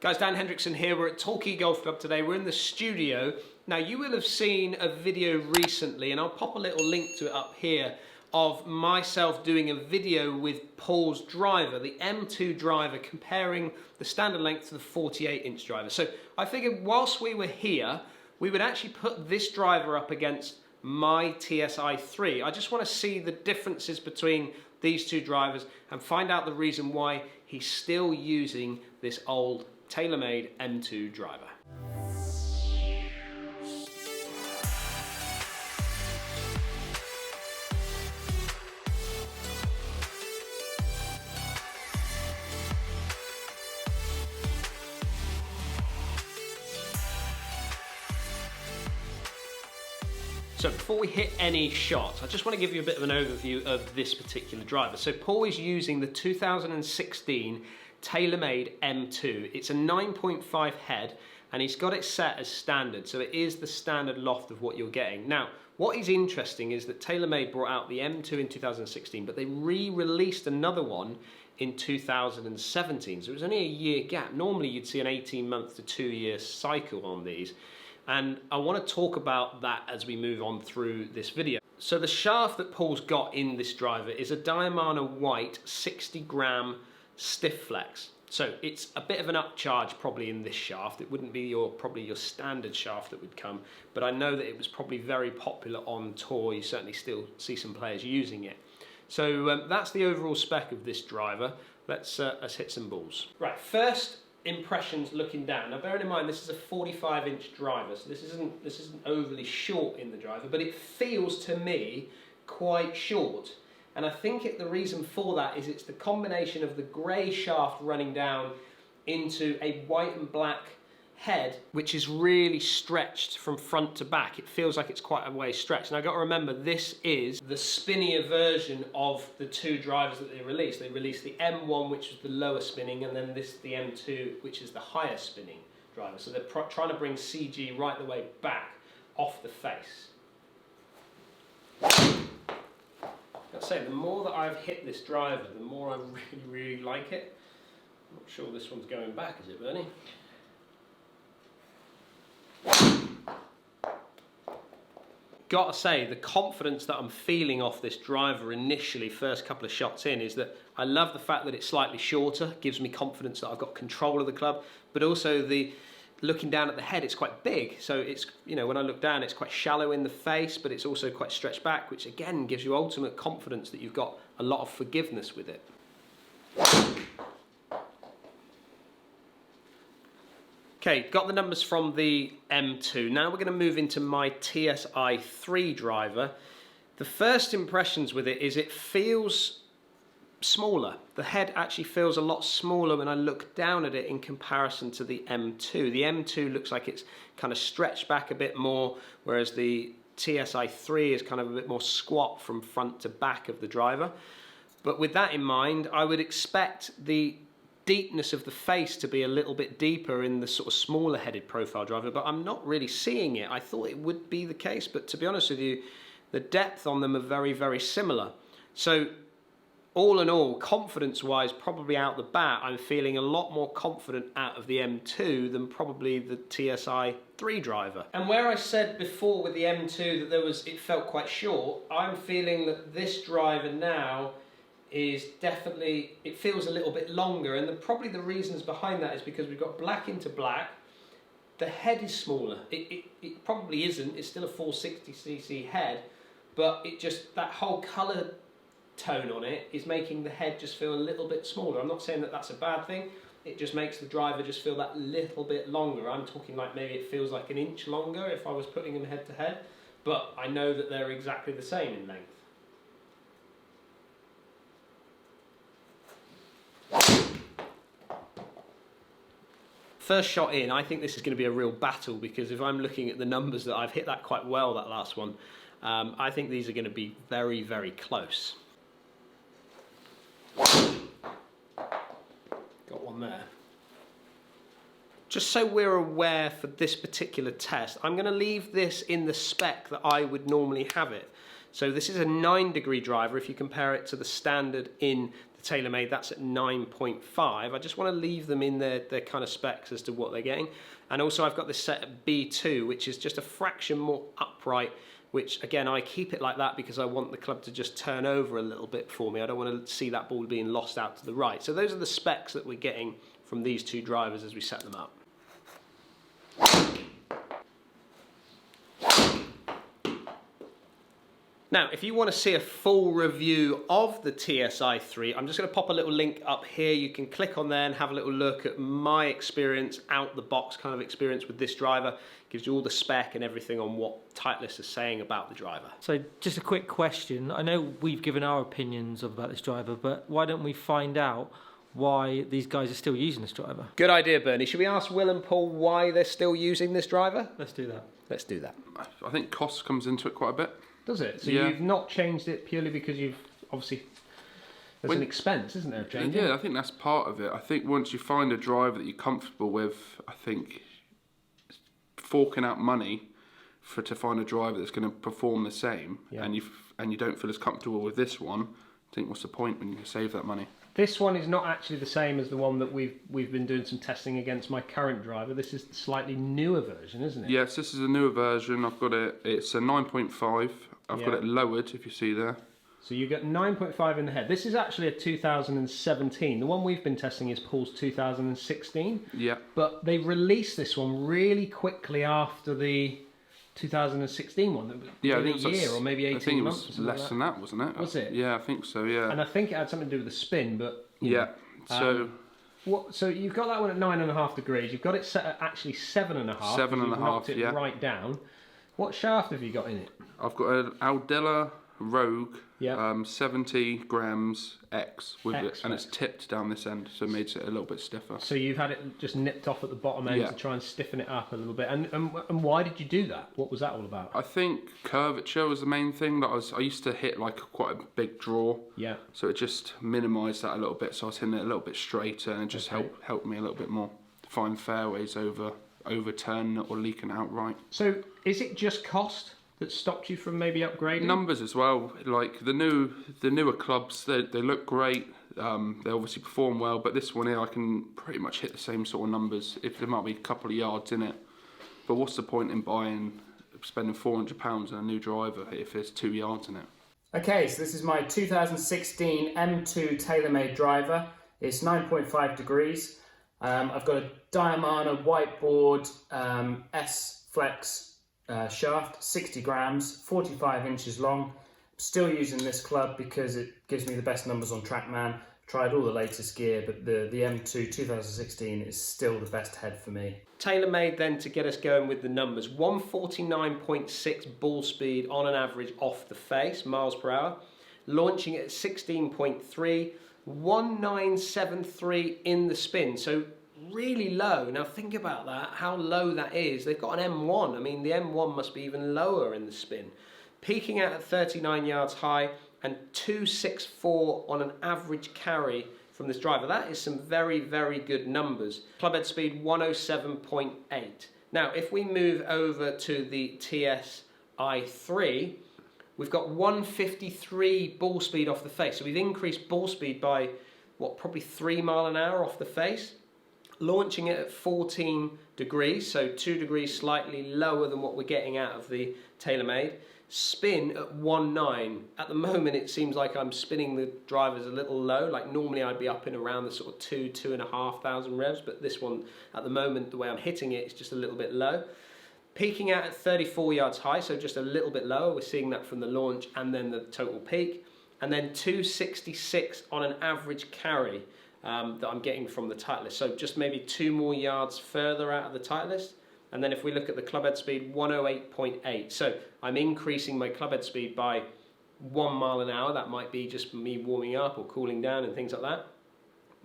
Guys, Dan Hendriksen here. We're at Torquay Golf Club today. We're in the studio. Now, you will have seen a video recently, and I'll pop a little link to it up here, of myself doing a video with Paul's driver, the M2 driver, comparing the standard length to the 48-inch driver. So I figured whilst we were here, we would actually put this driver up against my TSi3. I just want to see the differences between these two drivers and find out the reason why he's still using this old TaylorMade M2 driver. So before we hit any shots, I just want to give you a bit of an overview of this particular driver. So Paul is using the 2016 TaylorMade M2. It's a 9.5 head and he's got it set as standard. So it is the standard loft of what you're getting. Now, what is interesting is that TaylorMade brought out the M2 in 2016, but they re-released another one in 2017. So it was only a year gap. Normally you'd see an 18-month to 2-year cycle on these. And I want to talk about that as we move on through this video. So the shaft that Paul's got in this driver is a Diamana White 60-gram stiff flex. So it's a bit of an upcharge probably in this shaft. It wouldn't be probably your standard shaft that would come, but I know that it was probably very popular on tour. You certainly still see some players using it. So that's the overall spec of this driver. Let's hit some balls. Right, first impressions looking down. Now bearing in mind this is a 45-inch driver, so this isn't overly short in the driver, but it feels to me quite short. And I think the reason for that is it's the combination of the grey shaft running down into a white and black head, which is really stretched from front to back. It feels like it's quite a way stretched. And I've got to remember, this is the spinnier version of the two drivers that they released. They released the M1, which was the lower spinning, and then the M2, which is the higher spinning driver. So they're trying to bring CG right the way back off the face. I'd say the more that I've hit this driver, the more I really like it. I'm not sure this one's going back, is it, Bernie? Gotta say, the confidence that I'm feeling off this driver initially, first couple of shots in, is that I love the fact that it's slightly shorter, gives me confidence that I've got control of the club, but also looking down at the head, it's quite big. So it's, you know, when I look down, it's quite shallow in the face, but it's also quite stretched back, which again gives you ultimate confidence that you've got a lot of forgiveness with it. Okay, got the numbers from the M2. Now we're going to move into my TSi3 driver. The first impressions with it is it feels smaller. The head actually feels a lot smaller when I look down at it in comparison to the M2. The M2 looks like it's kind of stretched back a bit more, whereas the TSi3 is kind of a bit more squat from front to back of the driver. But with that in mind, I would expect the deepness of the face to be a little bit deeper in the sort of smaller headed profile driver, but I'm not really seeing it. I thought it would be the case, but to be honest with you, the depth on them are very similar. So all in all, confidence-wise, probably out the bat, I'm feeling a lot more confident out of the M2 than probably the TSi3 driver. And where I said before with the M2 that it felt quite short, I'm feeling that this driver now is definitely, it feels a little bit longer, and probably the reasons behind that is because we've got black into black. The head is smaller. It probably isn't, it's still a 460cc head, but that whole colour tone on it is making the head just feel a little bit smaller. I'm not saying that that's a bad thing, it just makes the driver just feel that little bit longer. I'm talking like maybe it feels like an inch longer if I was putting them head to head, but I know that they're exactly the same in length. First shot in, I think this is going to be a real battle, because if I'm looking at the numbers that I've hit that quite well, that last one, I think these are going to be very close. Got one there. Just so we're aware for this particular test, I'm going to leave this in the spec that I would normally have it. So this is a 9-degree driver if you compare it to the standard in TaylorMade, that's at 9.5. I just want to leave them in their kind of specs as to what they're getting. And also I've got this set at B2, which is just a fraction more upright, which again, I keep it like that because I want the club to just turn over a little bit for me. I don't want to see that ball being lost out to the right. So those are the specs that we're getting from these two drivers as we set them up. Now, if you want to see a full review of the TSi3, I'm just going to pop a little link up here. You can click on there and have a little look at my experience, out the box kind of experience with this driver. Gives you all the spec and everything on what Titleist is saying about the driver. So just a quick question. I know we've given our opinions about this driver, but why don't we find out why these guys are still using this driver? Good idea, Bernie. Should we ask Will and Paul why they're still using this driver? Let's do that. Let's do that. I think cost comes into it quite a bit. Does it? So yeah. You've not changed it purely because you've obviously... There's an expense, isn't there, of changing? Yeah, I think that's part of it. I think once you find a driver that you're comfortable with, I think forking out money to find a driver that's going to perform the same, and you don't feel as comfortable with this one, I think what's the point when you can save that money? This one is not actually the same as the one that we've been doing some testing against my current driver. This is the slightly newer version, isn't it? Yes, this is a newer version. I've got it. It's a 9.5. I've got it lowered, if you see there. So you get 9.5 in the head. This is actually a 2017. The one we've been testing is Paul's 2016. Yeah. But they released this one really quickly after the 2016 one. Yeah, I think think a year or maybe 18 months. I think it was less than that, wasn't it? Was it? Yeah, I think so. Yeah. And I think it had something to do with the spin, but yeah. So. So you've got that one at 9.5 degrees. You've got it set at actually 7.5. 7.5. Knocked it right down. What shaft have you got in it? I've got an Aldella Rogue, yeah. 70 grams X with it, and it's tipped down this end, so it makes it a little bit stiffer. So you've had it just nipped off at the bottom end to try and stiffen it up a little bit. And why did you do that? What was that all about? I think curvature was the main thing. That I used to hit like quite a big draw. Yeah. So it just minimised that a little bit. So I was hitting it a little bit straighter, and it just helped me a little bit more find fairways overturn or leaking outright. So is it just cost that stopped you from maybe upgrading? Numbers as well. Like the newer clubs, they look great. They obviously perform well, but this one here, I can pretty much hit the same sort of numbers. If there might be a couple of yards in it, but what's the point in spending £400 on a new driver if there's 2 yards in it? Okay, so this is my 2016 M2 TaylorMade driver. It's 9.5 degrees. I've got a Diamana whiteboard S-Flex shaft, 60 grams, 45 inches long. Still using this club because it gives me the best numbers on TrackMan. Tried all the latest gear, but the M2 2016 is still the best head for me. TaylorMade then, to get us going with the numbers, 149.6 ball speed on an average off the face, miles per hour. Launching at 16.3, 1973 in the spin. So really low. Now think about that, how low that is. They've got an M1. I mean, the M1 must be even lower in the spin. Peaking out at 39 yards high and 264 on an average carry from this driver. That is some very, very good numbers. Clubhead speed 107.8. Now, if we move over to the TSi3, we've got 153 ball speed off the face. So we've increased ball speed by, what, probably 3 miles an hour off the face. Launching it at 14 degrees, so 2 degrees slightly lower than what we're getting out of the TaylorMade. Spin at 1.9. At the moment it seems like I'm spinning the drivers a little low, like normally I'd be up in around the sort of 2,500 revs, but this one at the moment, the way I'm hitting it, is just a little bit low. Peaking out at 34 yards high, so just a little bit lower. We're seeing that from the launch and then the total peak. And then 266 on an average carry. That I'm getting from the Titleist. So just maybe 2 more yards further out of the Titleist. And then if we look at the clubhead speed, 108.8. So I'm increasing my clubhead speed by 1 mile an hour. That might be just me warming up or cooling down and things like that.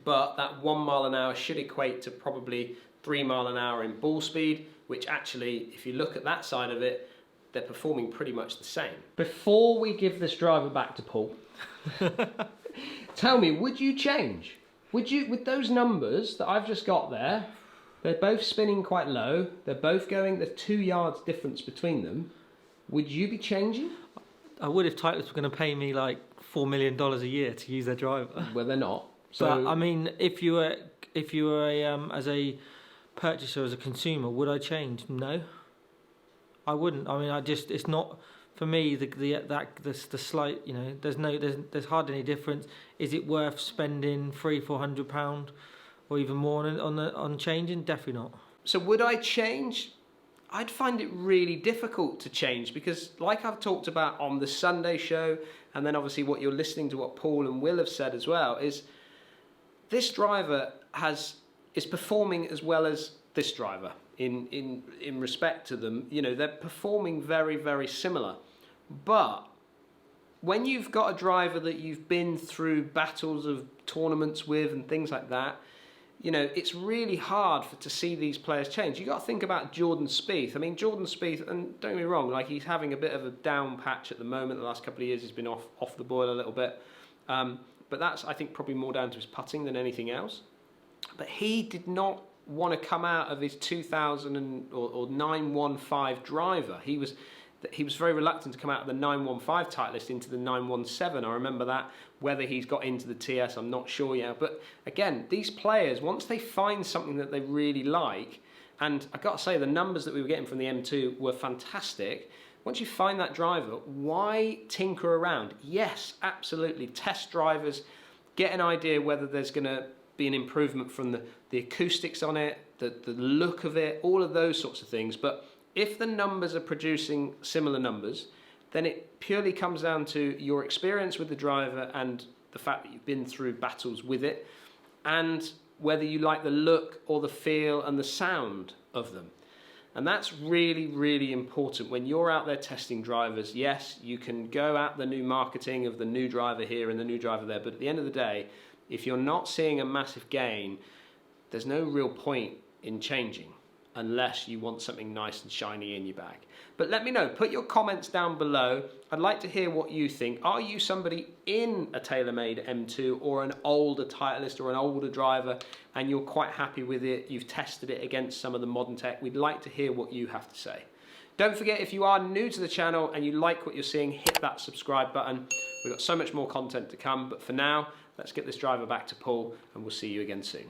But that 1 mile an hour should equate to probably 3 mile an hour in ball speed, which actually, if you look at that side of it, they're performing pretty much the same. Before we give this driver back to Paul, tell me, would you change? Would you, with those numbers that I've just got there, they're both spinning quite low, they're both going, there's 2 yards difference between them, would you be changing? I would if Titleist were going to pay me like $4 million a year to use their driver. Well, they're not. So But I mean, if you were as a purchaser, as a consumer, would I change? No, I wouldn't. I mean, it's not for me. The slight, you know, there's hardly any difference. Is it worth spending £300-400 or even more on changing? Definitely not. So would I change? I'd find it really difficult to change because, like I've talked about on the Sunday show, and then obviously what you're listening to, what Paul and Will have said as well, is this driver is performing as well as this driver in respect to them. You know, they're performing very, very similar. But when you've got a driver that you've been through battles of tournaments with and things like that, you know, it's really hard to see these players change. You've got to think about Jordan Spieth. I mean, Jordan Spieth, and don't get me wrong, like, he's having a bit of a down patch at the moment. The last couple of years he's been off the boil a little bit. But that's, I think, probably more down to his putting than anything else. But he did not want to come out of his 2000 or 915 driver. He was very reluctant to come out of the 915 Titleist into the 917. I remember that. Whether he's got into the TS, I'm not sure yet. But again, these players, once they find something that they really like, and I've got to say the numbers that we were getting from the M2 were fantastic. Once you find that driver, why tinker around? Yes, absolutely. Test drivers, get an idea whether there's going to be an improvement from the acoustics on it, the look of it, all of those sorts of things. But if the numbers are producing similar numbers, then it purely comes down to your experience with the driver and the fact that you've been through battles with it, and whether you like the look or the feel and the sound of them. And that's really, really important when you're out there testing drivers. Yes, you can go at the new marketing of the new driver here and the new driver there, but at the end of the day, if you're not seeing a massive gain, there's no real point in changing unless you want something nice and shiny in your bag. But let me know, put your comments down below. I'd like to hear what you think. Are you somebody in a TaylorMade M2 or an older Titleist or an older driver and you're quite happy with it, you've tested it against some of the modern tech? We'd like to hear what you have to say. Don't forget, if you are new to the channel and you like what you're seeing, hit that subscribe button. We've got so much more content to come, but for now, let's get this driver back to Paul and we'll see you again soon.